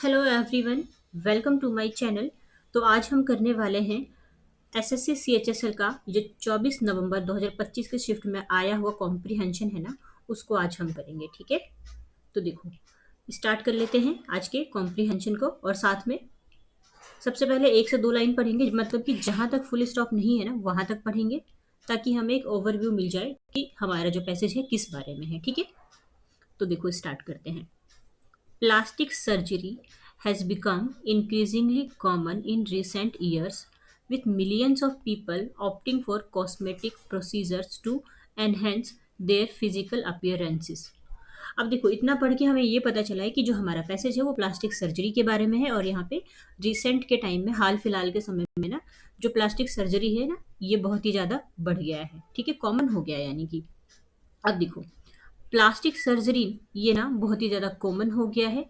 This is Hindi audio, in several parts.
Hello everyone, welcome to my channel. तो आज हम करने वाले हैं एसएससी सीएचएसएल का जो 24 नवंबर 2025 के शिफ्ट में आया हुआ कॉम्प्रिहेंशन है ना, उसको आज हम करेंगे। ठीक है, तो देखो स्टार्ट कर लेते हैं आज के कॉम्प्रिहेंशन को। और साथ में सबसे पहले एक से दो लाइन पढ़ेंगे, मतलब कि जहां तक फुल स्टॉप नहीं है ना वहां तक पढ़ेंगे, ताकि हमें एक ओवरव्यू मिल जाए कि हमारा जो पैसेज है किस बारे में है। ठीक है, तो देखो स्टार्ट करते हैं। Plastic surgery has become increasingly common in recent years, with millions of people opting for cosmetic procedures to enhance their physical appearances. अब देखो इतना पढ़ के हमें ये पता चला है कि जो हमारा पैसेज है वो प्लास्टिक सर्जरी के बारे में है। और यहाँ पे रिसेंट के टाइम में, हाल फिलहाल के समय में ना, जो प्लास्टिक सर्जरी है ना, ये बहुत ही ज़्यादा बढ़ गया है। ठीक है, कॉमन हो गया है यानी कि। अब देखो प्लास्टिक सर्जरी ये ना बहुत ही ज़्यादा कॉमन हो गया है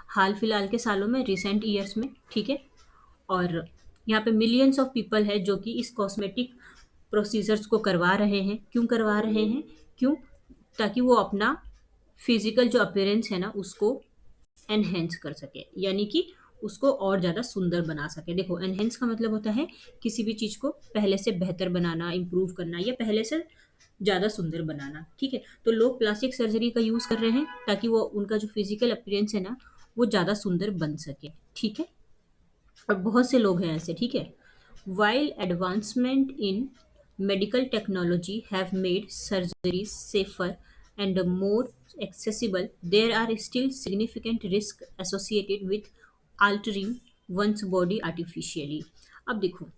हाल फिलहाल के सालों में, रिसेंट ईयर्स में। ठीक है, और यहाँ पे मिलियंस ऑफ पीपल है जो कि इस कॉस्मेटिक प्रोसीजर्स को करवा रहे हैं। क्यों करवा रहे हैं? क्यों? ताकि वो अपना फिजिकल जो अपीयरेंस है ना उसको एनहेंस कर सके, यानी कि उसको और ज़्यादा सुंदर बना सके। देखो एनहेंस का मतलब होता है किसी भी चीज़ को पहले से बेहतर बनाना, इम्प्रूव करना, या पहले से ज़्यादा सुंदर बनाना। ठीक है, तो लोग प्लास्टिक सर्जरी का यूज़ कर रहे हैं ताकि वो उनका जो फिजिकल अपीयरेंस है ना वो ज़्यादा सुंदर बन सके। ठीक है, और बहुत से लोग हैं ऐसे। ठीक है, while advancement in medical technology have made surgeries safer and more accessible, there are still significant risks associated with altering one's body artificially. अब देखो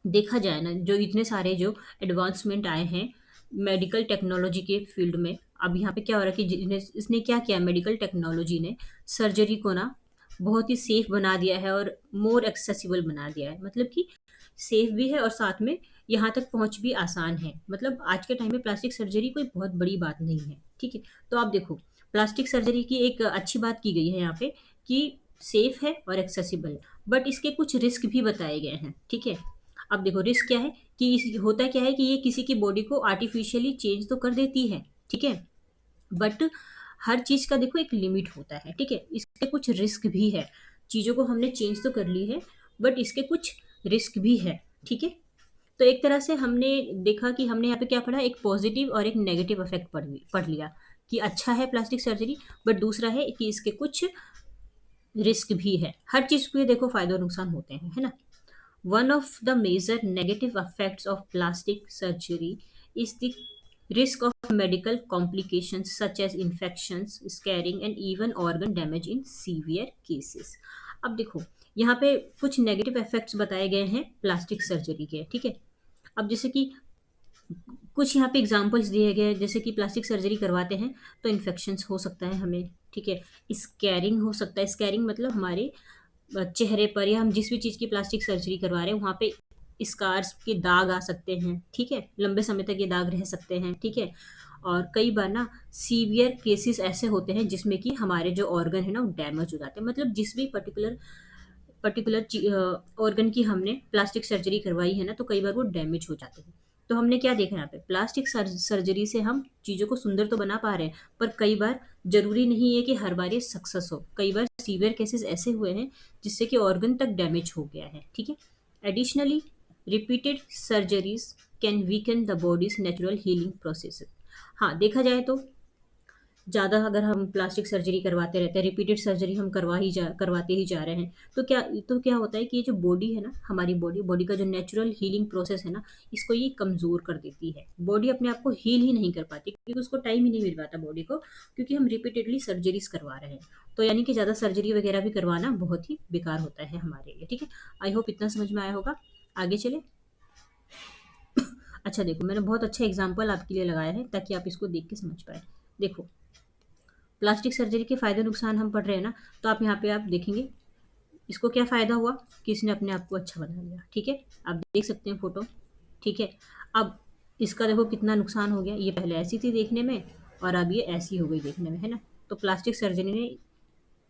देखा जाए ना, जो इतने सारे जो एडवांसमेंट आए हैं मेडिकल टेक्नोलॉजी के फील्ड में, अब यहाँ पे क्या हो रहा है कि इसने क्या किया, मेडिकल टेक्नोलॉजी ने सर्जरी को ना बहुत ही सेफ बना दिया है और मोर एक्सेसिबल बना दिया है। मतलब कि सेफ भी है और साथ में यहाँ तक पहुँच भी आसान है। मतलब आज के टाइम में प्लास्टिक सर्जरी कोई बहुत बड़ी बात नहीं है। ठीक है, तो आप देखो प्लास्टिक सर्जरी की एक अच्छी बात की गई है यहाँ पे कि सेफ है और एक्सेसिबल है, बट इसके कुछ रिस्क भी बताए गए हैं। ठीक है, अब देखो रिस्क क्या है कि होता क्या है कि ये किसी की बॉडी को आर्टिफिशियली चेंज तो कर देती है। ठीक है, बट हर चीज का देखो एक लिमिट होता है। ठीक है, इसके कुछ रिस्क भी है। चीजों को हमने चेंज तो कर ली है, बट इसके कुछ रिस्क भी है। ठीक है, तो एक तरह से हमने देखा कि हमने यहाँ पे क्या पढ़ा, एक पॉजिटिव और एक नेगेटिव इफेक्ट पढ़ लिया कि अच्छा है प्लास्टिक सर्जरी, बट दूसरा है कि इसके कुछ रिस्क भी है। हर चीज के देखो फायदे और नुकसान होते हैं, है ना। One of the major negative effects of plastic surgery is the risk of medical complications such as infections, scarring and even organ damage in severe cases. अब देखो यहाँ पे कुछ नेगेटिव इफेक्ट्स बताए गए हैं प्लास्टिक सर्जरी के। ठीक है, अब जैसे कि कुछ यहाँ पे एग्जांपल्स दिए गए हैं, जैसे कि प्लास्टिक सर्जरी करवाते हैं तो इन्फेक्शंस हो सकता है हमें। ठीक है, स्कैरिंग हो सकता है। स्कैरिंग मतलब हमारे चेहरे पर या हम जिस भी चीज़ की प्लास्टिक सर्जरी करवा रहे हैं वहाँ पे स्कार्स के दाग आ सकते हैं। ठीक है, लंबे समय तक ये दाग रह सकते हैं। ठीक है, और कई बार ना सीवियर केसेस ऐसे होते हैं जिसमें कि हमारे जो ऑर्गन है ना वो डैमेज हो जाते हैं। मतलब जिस भी पर्टिकुलर पर्टिकुलर ऑर्गन की हमने प्लास्टिक सर्जरी करवाई है ना, तो कई बार वो डैमेज हो जाते हैं। तो हमने क्या देखा यहाँ पे, प्लास्टिक सर्जरी से हम चीज़ों को सुंदर तो बना पा रहे हैं, पर कई बार जरूरी नहीं है कि हर बार ये सक्सेस हो। कई बार सीवियर केसेस ऐसे हुए हैं जिससे कि ऑर्गन तक डैमेज हो गया है। ठीक है, additionally repeated surgeries can weaken the bodies natural healing process. हाँ, देखा जाए तो ज़्यादा अगर हम प्लास्टिक सर्जरी करवाते रहते हैं, रिपीटेड सर्जरी हम करवाते ही जा रहे हैं, तो क्या होता है कि ये जो बॉडी है ना, हमारी बॉडी बॉडी का जो नेचुरल हीलिंग प्रोसेस है ना, इसको ये कमज़ोर कर देती है। बॉडी अपने आप को हील ही नहीं कर पाती क्योंकि उसको टाइम ही नहीं मिल पाता बॉडी को, क्योंकि हम रिपीटेडली सर्जरीज करवा रहे हैं। तो यानी कि ज़्यादा सर्जरी वगैरह भी करवाना बहुत ही बेकार होता है हमारे लिए। ठीक है, आई होप इतना समझ में आया होगा। आगे चले। अच्छा देखो, मैंने बहुत अच्छा एग्जाम्पल आपके लिए लगाया है ताकि आप इसको देख के समझ पाए। देखो प्लास्टिक सर्जरी के फ़ायदे नुकसान हम पढ़ रहे हैं ना, तो आप यहाँ पे आप देखेंगे इसको क्या फ़ायदा हुआ कि इसने अपने आप को अच्छा बना लिया। ठीक है, आप देख सकते हैं फ़ोटो। ठीक है, अब इसका देखो कितना नुकसान हो गया। ये पहले ऐसी थी देखने में और अब ये ऐसी हो गई देखने में, है ना। तो प्लास्टिक सर्जरी ने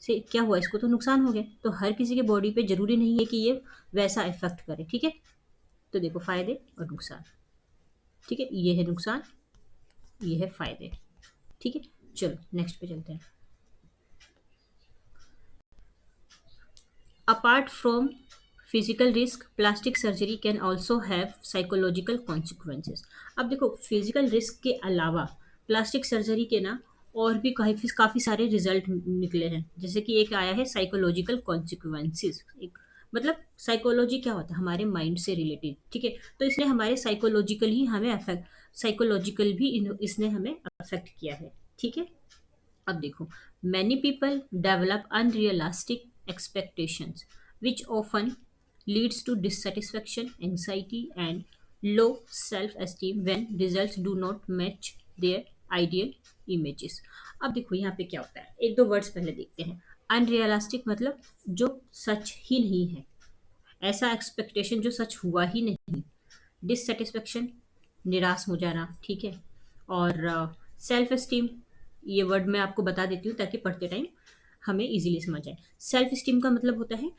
से क्या हुआ, इसको तो नुकसान हो गया। तो हर किसी के बॉडी पे ज़रूरी नहीं है कि ये वैसा इफेक्ट करे। ठीक है, तो देखो फ़ायदे और नुकसान। ठीक है, ये है नुकसान, ये है फ़ायदे। ठीक है, चलो नेक्स्ट पे चलते हैं। Apart from physical risk, plastic surgery can also have psychological consequences. अब देखो, फिजिकल रिस्क के अलावा प्लास्टिक सर्जरी के ना और भी काफ़ी काफ़ी सारे रिजल्ट निकले हैं। जैसे कि एक आया है साइकोलॉजिकल कॉन्सिक्वेंसेस। एक मतलब साइकोलॉजी क्या होता है, हमारे माइंड से रिलेटेड, ठीक है। तो इसने हमारे साइकोलॉजिकल ही हमें अफेक्ट, साइकोलॉजिकल भी इसने हमें अफेक्ट किया है, ठीक है। अब देखो, many people develop unrealistic expectations, which often leads to dissatisfaction, anxiety, and low self-esteem when results do not match their ideal images. अब देखो यहाँ पे क्या होता है, एक दो वर्ड्स पहले देखते हैं। अनरियलिस्टिक मतलब जो सच ही नहीं है, ऐसा एक्सपेक्टेशन जो सच हुआ ही नहीं। डिससेटिस्फेक्शन, निराश हो जाना, ठीक है। और सेल्फ एस्टीम, ये वर्ड मैं आपको बता देती हूँ ताकि पढ़ते टाइम हमें इजीली समझ आए। सेल्फ एस्टीम का मतलब होता है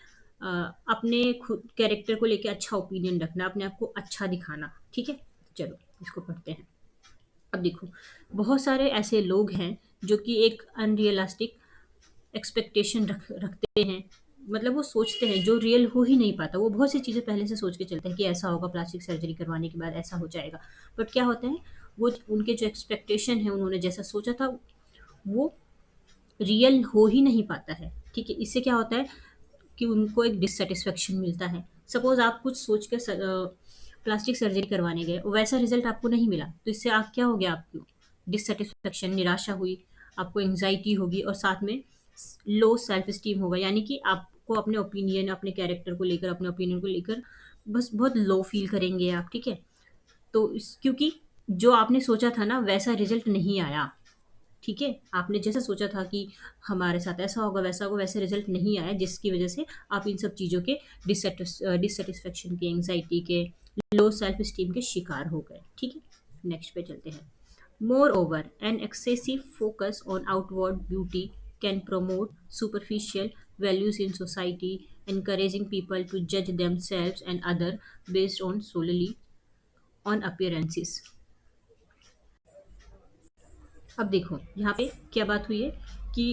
अपने खुद कैरेक्टर को लेके अच्छा ओपिनियन रखना, अपने आप को अच्छा दिखाना, ठीक है। चलो इसको पढ़ते हैं। अब देखो, बहुत सारे ऐसे लोग हैं जो कि एक अनरियलिस्टिक एक्सपेक्टेशन रखते हैं। मतलब वो सोचते हैं जो रियल हो ही नहीं पाता। वो बहुत सी चीज़ें पहले से सोच के चलते हैं कि ऐसा होगा, प्लास्टिक सर्जरी करवाने के बाद ऐसा हो जाएगा। बट क्या होता है, वो उनके जो एक्सपेक्टेशन है, उन्होंने जैसा सोचा था वो रियल हो ही नहीं पाता है, ठीक है। इससे क्या होता है कि उनको एक डिससेटिस्फेक्शन मिलता है। सपोज आप कुछ सोच के प्लास्टिक सर्जरी करवाने गए, वैसा रिजल्ट आपको नहीं मिला, तो इससे आप क्या हो गया, आपको डिससेटिस्फेक्शन, निराशा हुई, आपको एंग्जाइटी होगी और साथ में लो सेल्फ स्टीम होगा। यानी कि आपको अपने ओपिनियन, अपने कैरेक्टर को लेकर, अपने ओपिनियन को लेकर बस बहुत लो फील करेंगे आप, ठीक है। तो क्योंकि जो आपने सोचा था ना वैसा रिजल्ट नहीं आया, ठीक है। आपने जैसा सोचा था कि हमारे साथ ऐसा होगा वैसा होगा, वैसे रिजल्ट नहीं आया, जिसकी वजह से आप इन सब चीज़ों के डिससेटिस्फेक्शन के, एंग्जाइटी के, लो सेल्फ स्टीम के शिकार हो गए, ठीक है। नेक्स्ट पे चलते हैं। More over, an excessive focus on outward beauty can promote superficial values in society, encouraging people to judge themselves and other based on solely on appearances. अब देखो यहाँ पे क्या बात हुई है कि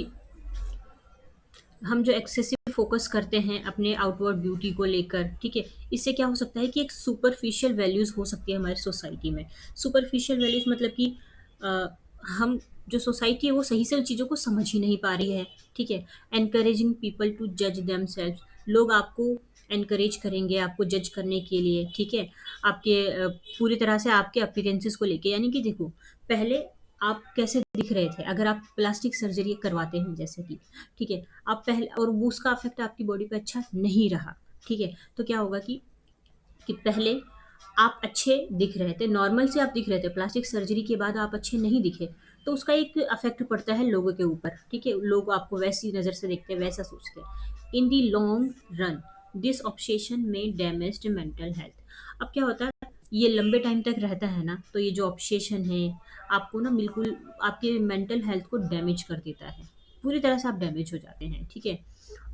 हम जो एक्सेसिव फोकस करते हैं अपने आउटवर्ड ब्यूटी को लेकर, ठीक है, इससे क्या हो सकता है कि एक सुपरफिशियल वैल्यूज़ हो सकती है हमारी सोसाइटी में। सुपरफिशियल वैल्यूज़ मतलब कि अ, हम जो सोसाइटी है वो सही से उन चीज़ों को समझ ही नहीं पा रही है, ठीक है। एनकरेजिंग पीपल टू जज देमसेल्व्स, लोग आपको एनकरेज करेंगे आपको जज करने के लिए, ठीक है। आपके पूरी तरह से आपके अपीयरेंसेस को लेके। यानी कि देखो, पहले आप कैसे दिख रहे थे, अगर आप प्लास्टिक सर्जरी करवाते हैं जैसे कि, ठीक है, आप पहले और वो उसका इफेक्ट आपकी बॉडी पे अच्छा नहीं रहा, ठीक है। तो क्या होगा कि पहले आप अच्छे दिख रहे थे, नॉर्मल से आप दिख रहे थे, प्लास्टिक सर्जरी के बाद आप अच्छे नहीं दिखे, तो उसका एक इफेक्ट पड़ता है लोगों के ऊपर, ठीक है। लोग आपको वैसी नज़र से देखते हैं, वैसा सोचते हैं। In the long run this obsession में डैमेज मेंटल हेल्थ। अब क्या होता है, ये लंबे टाइम तक रहता है ना, तो ये जो ऑब्सेशन है आपको ना बिल्कुल आपके मेंटल हेल्थ को डैमेज कर देता है। पूरी तरह से आप डैमेज हो जाते हैं, ठीक है।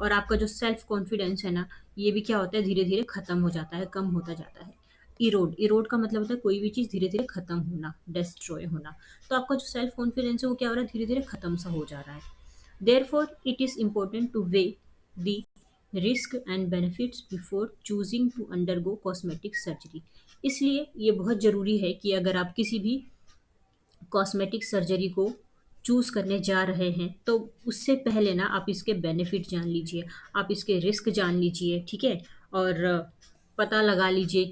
और आपका जो सेल्फ कॉन्फिडेंस है ना, ये भी क्या होता है, धीरे धीरे खत्म हो जाता है, कम होता जाता है। इरोड, इरोड का मतलब होता है कोई भी चीज़ धीरे धीरे खत्म होना, डिस्ट्रॉय होना। तो आपका जो सेल्फ कॉन्फिडेंस है वो क्या हो रहा है, धीरे धीरे खत्म सा हो जा रहा है। Therefore it is important to weigh the risk and benefits before choosing to undergo cosmetic surgery. इसलिए ये बहुत ज़रूरी है कि अगर आप किसी भी कॉस्मेटिक सर्जरी को चूज़ करने जा रहे हैं तो उससे पहले ना आप इसके बेनिफिट जान लीजिए, आप इसके रिस्क जान लीजिए, ठीक है। और पता लगा लीजिए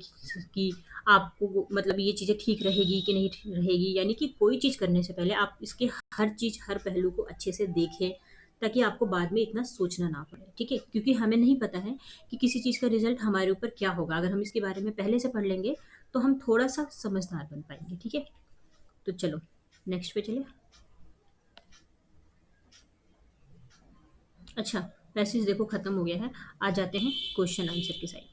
कि आपको मतलब ये चीज़ें ठीक रहेगी कि नहीं ठीक रहेगी। यानी कि कोई चीज़ करने से पहले आप इसके हर चीज़, हर पहलू को अच्छे से देखें, ताकि आपको बाद में इतना सोचना ना पड़े, ठीक है। क्योंकि हमें नहीं पता है कि किसी चीज़ का रिजल्ट हमारे ऊपर क्या होगा। अगर हम इसके बारे में पहले से पढ़ लेंगे तो हम थोड़ा सा समझदार बन पाएंगे, ठीक है। तो चलो नेक्स्ट पे चले। अच्छा, पैसेज देखो खत्म हो गया है। आ जाते हैं क्वेश्चन आंसर की side.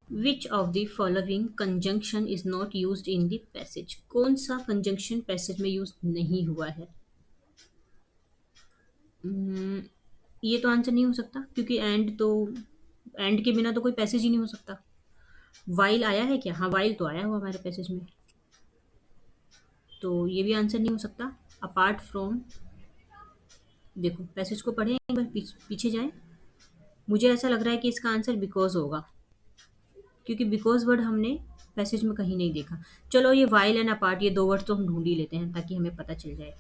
Which of the following conjunction is not used in the passage? कौन सा कंजंक्शन पैसेज में यूज नहीं हुआ है? हम्म, ये तो आंसर नहीं हो सकता क्योंकि एंड तो, एंड के बिना तो कोई पैसेज ही नहीं हो सकता। वाइल आया है क्या? हाँ, वाइल तो आया हुआ हमारे पैसेज में, तो ये भी आंसर नहीं हो सकता। अपार्ट फ्रॉम देखो पैसेज को पढ़ें एक बार, पीछे जाएं। मुझे ऐसा लग रहा है कि इसका आंसर बिकॉज होगा, क्योंकि बिकॉज वर्ड हमने पैसेज में कहीं नहीं देखा। चलो ये वाइल एंड अपार्ट, ये दो वर्ड तो हम ढूंढ ही लेते हैं ताकि हमें पता चल जाए,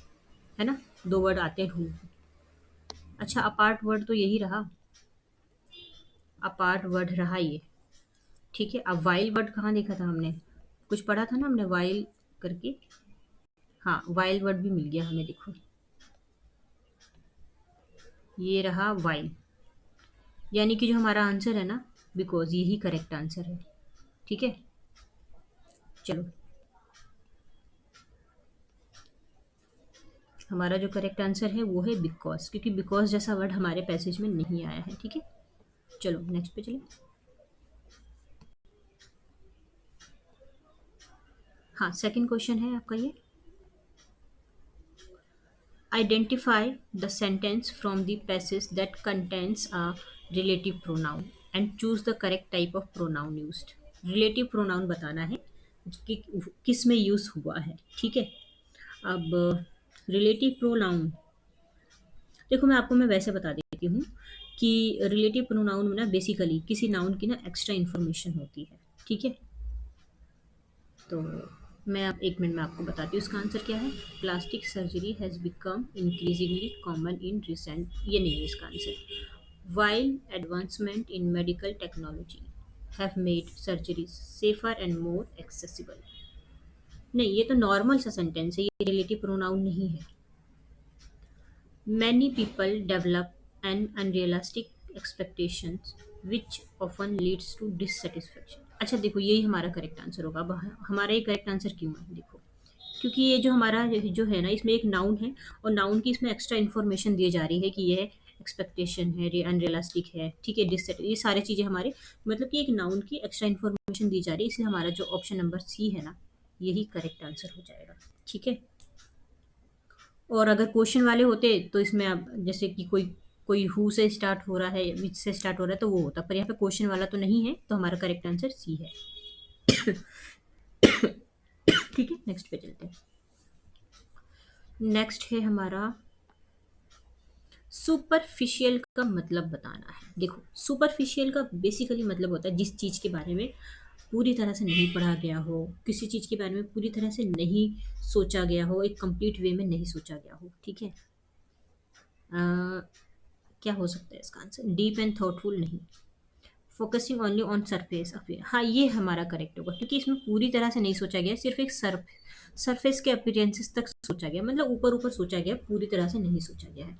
है ना। दो वर्ड आते हैं ढूंढ। अच्छा, अपार्ट वर्ड तो यही रहा, अपार्ट वर्ड रहा ये। ठीक है, अब वाइल वर्ड कहाँ देखा था हमने, कुछ पढ़ा था ना हमने वाइल करके। हाँ, वाइल वर्ड भी मिल गया हमें, देखो ये रहा वाइल, यानी कि जो हमारा आंसर है ना बिकॉज, यही करेक्ट आंसर है। ठीक है, चलो हमारा जो करेक्ट आंसर है वो है बिकॉज, क्योंकि बिकॉज जैसा वर्ड हमारे पैसेज में नहीं आया है। ठीक है, चलो नेक्स्ट पे चलो। हाँ, सेकंड क्वेश्चन है आपका ये, identify the sentence from the passage that contains a relative pronoun and choose the correct type of pronoun used। relative pronoun बताना है कि किस में यूज हुआ है। ठीक है, अब रिलेटिव प्रोनाउन, देखो मैं वैसे बता देती हूँ कि रिलेटिव प्रोनाउन में ना बेसिकली किसी नाउन की ना एक्स्ट्रा इन्फॉर्मेशन होती है। ठीक है, तो मैं अब एक मिनट में आपको बताती हूँ इसका आंसर क्या है। Plastic surgery has become increasingly common in recent, ये नहीं है इसका answer. While advancement in medical technology have made surgeries safer and more accessible, नहीं ये तो नॉर्मल सा सेंटेंस है, ये रिलेटिव प्रोनाउन नहीं है। Many people develop an unrealistic expectations which often leads to dissatisfaction. अच्छा देखो, यही हमारा करेक्ट आंसर होगा। अब हमारा ये करेक्ट आंसर क्यों है, देखो क्योंकि ये जो हमारा जो है ना, इसमें एक नाउन है और नाउन की इसमें एक्स्ट्रा इन्फॉर्मेशन दी जा रही है कि ये एक्सपेक्टेशन है, ये अनरियलिस्टिक है। ठीक है, डिससेट, ये सारी चीज़ें हमारे मतलब कि एक नाउन की एक्स्ट्रा इन्फॉर्मेशन दी जा रही है, इसलिए हमारा जो ऑप्शन नंबर सी है ना, यही करेक्ट आंसर हो जाएगा। ठीक है, और अगर क्वेश्चन वाले होते तो इसमें अब जैसे कि कोई कोई हु से स्टार्ट हो रहा है, विच से स्टार्ट हो रहा है, तो वो होता, पर यहाँ पे क्वेश्चन वाला तो नहीं है, तो हमारा करेक्ट आंसर सी है। ठीक है, नेक्स्ट पे चलते हैं। नेक्स्ट है हमारा सुपरफिशियल का मतलब बताना है। देखो सुपरफिशियल का बेसिकली मतलब होता है जिस चीज़ के बारे में पूरी तरह से नहीं पढ़ा गया हो, किसी चीज़ के बारे में पूरी तरह से नहीं सोचा गया हो, एक कंप्लीट वे में नहीं सोचा गया हो। ठीक है, क्या हो सकता है इसका आंसर, डीप एंड थॉटफुल नहीं, focusing only on surface affair. हाँ, ये हमारा करेक्ट होगा, क्योंकि इसमें पूरी तरह से नहीं सोचा गया, सिर्फ एक सरफेस के अपीयरेंसेस तक सोचा गया, मतलब ऊपर ऊपर सोचा गया, पूरी तरह से नहीं सोचा गया है।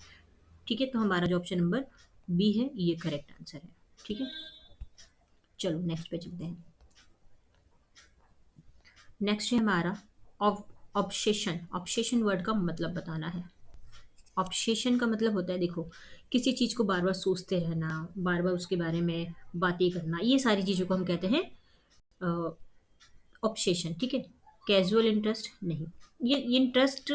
ठीक है, तो हमारा जो ऑप्शन नंबर बी है ये करेक्ट आंसर है। ठीक है, चलो नेक्स्ट पे चलते हैं। नेक्स्ट है हमारा ऑब्सेशन। ऑब्सेशन वर्ड का मतलब बताना है। ऑब्सेशन का मतलब होता है, देखो किसी चीज़ को बार बार सोचते रहना, बार बार उसके बारे में बातें करना, ये सारी चीज़ों को हम कहते हैं ऑब्सेशन। ठीक है, कैजुअल इंटरेस्ट नहीं, ये इंटरेस्ट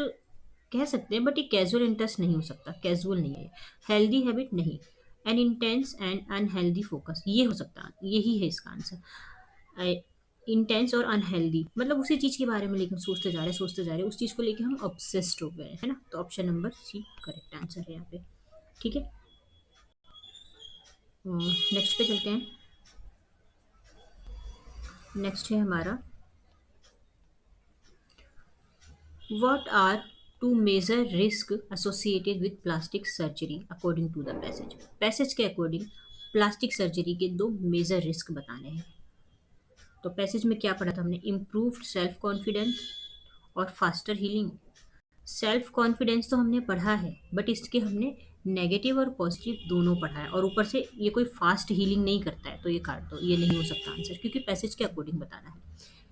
कह सकते हैं बट ये कैजुअल इंटरेस्ट नहीं हो सकता, कैजुअल नहीं है। हेल्दी हैबिट नहीं, N intense and unhealthy focus, ये हो सकता है, यही है इसका आंसर। इंटेंस और अनहेल्दी मतलब उसी चीज़ के बारे में लेकिन सोचते जा रहे हैं, सोचते जा रहे हैं, उस चीज़ को लेके हम ऑब्सेस्ड हो गए है ना, तो option number C correct answer है यहाँ पे। ठीक है, नेक्स्ट पे चलते हैं। नेक्स्ट है हमारा what are two major risk associated with plastic surgery according to the passage. Passage के अकॉर्डिंग प्लास्टिक सर्जरी के दो मेजर रिस्क बताने हैं। तो पैसेज में क्या पढ़ा था हमने, इम्प्रूव्ड सेल्फ कॉन्फिडेंस और फास्टर हीलिंग। सेल्फ कॉन्फिडेंस तो हमने पढ़ा है, बट इसके हमने नेगेटिव और पॉजिटिव दोनों पढ़ा है, और ऊपर से ये कोई फास्ट हीलिंग नहीं करता है, तो ये काट दो, ये नहीं हो सकता आंसर, क्योंकि पैसेज के अकॉर्डिंग बताना है।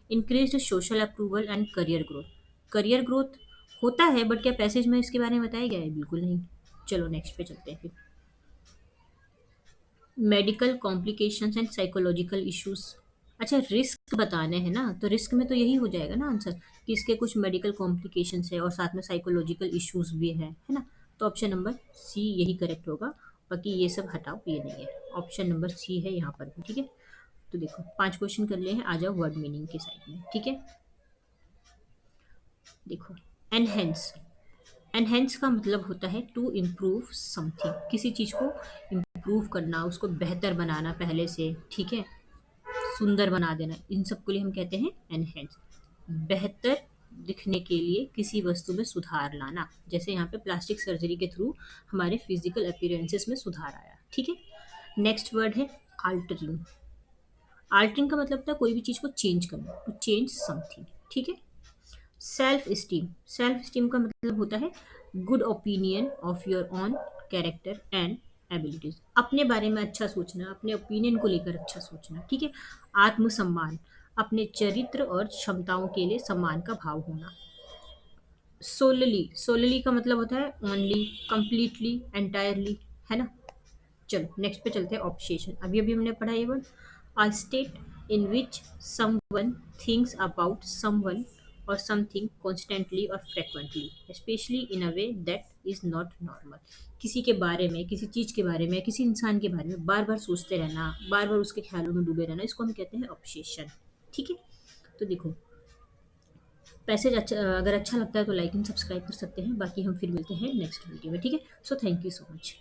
Increase social approval and career growth, career growth होता है, बट क्या पैसेज में इसके बारे में बताया गया है, बिल्कुल नहीं। चलो नेक्स्ट पे चलते हैं फिर। Medical complications and psychological issues. अच्छा, रिस्क बताने हैं ना, तो रिस्क में तो यही हो जाएगा ना आंसर, कि इसके कुछ मेडिकल कॉम्प्लिकेशंस है और साथ में साइकोलॉजिकल इश्यूज भी है ना, तो ऑप्शन नंबर सी यही करेक्ट होगा। बाकी ये सब हटाओ, ये नहीं है, ऑप्शन नंबर सी है यहाँ पर भी। ठीक है, तो देखो 5 क्वेश्चन कर लिए हैं, आ जाओ वर्ड मीनिंग के साइड में। ठीक है, देखो एनहेंस, एनहेंस का मतलब होता है टू इम्प्रूव समथिंग, किसी चीज़ को इम्प्रूव करना, उसको बेहतर बनाना पहले से, ठीक है, सुंदर बना देना, इन सब के लिए हम कहते हैं एनहेंस। बेहतर दिखने के लिए किसी वस्तु में सुधार लाना, जैसे यहाँ पे प्लास्टिक सर्जरी के थ्रू हमारे फिजिकल अपीयरेंसेस में सुधार आया, ठीक है। नेक्स्ट वर्ड है आल्टरिंग। आल्टरिंग का मतलब था कोई भी चीज़ को चेंज करना, टू चेंज समथिंग, ठीक है। सेल्फ स्टीम, सेल्फ स्टीम का मतलब होता है good opinion of your own character and abilities, अपने बारे में अच्छा सोचना, अपने ओपिनियन को लेकर अच्छा सोचना, ठीक है। आत्मसम्मान, अपने चरित्र और क्षमताओं के लिए सम्मान का भाव होना। सोलली, सोलली का मतलब होता है ओनली, कंप्लीटली, एंटायरली, है ना। चलो नेक्स्ट पे चलते हैं ऑब्सेशन। अभी अभी हमने पढ़ा ये word, a state in which someone thinks about someone और समथिंग कॉन्स्टेंटली और frequently specially in a way that is not normal, किसी के बारे में, किसी चीज़ के बारे में, किसी इंसान के बारे में बार बार सोचते रहना, बार बार उसके ख्यालों में डूबे रहना, इसको हम कहते हैं ऑब्सेशन, ठीक है। तो देखो, पैसेज अच्छा, अगर अच्छा लगता है तो लाइक एंड सब्सक्राइब कर सकते हैं, बाकी हम फिर मिलते हैं नेक्स्ट वीडियो में, ठीक है। So thank you so much.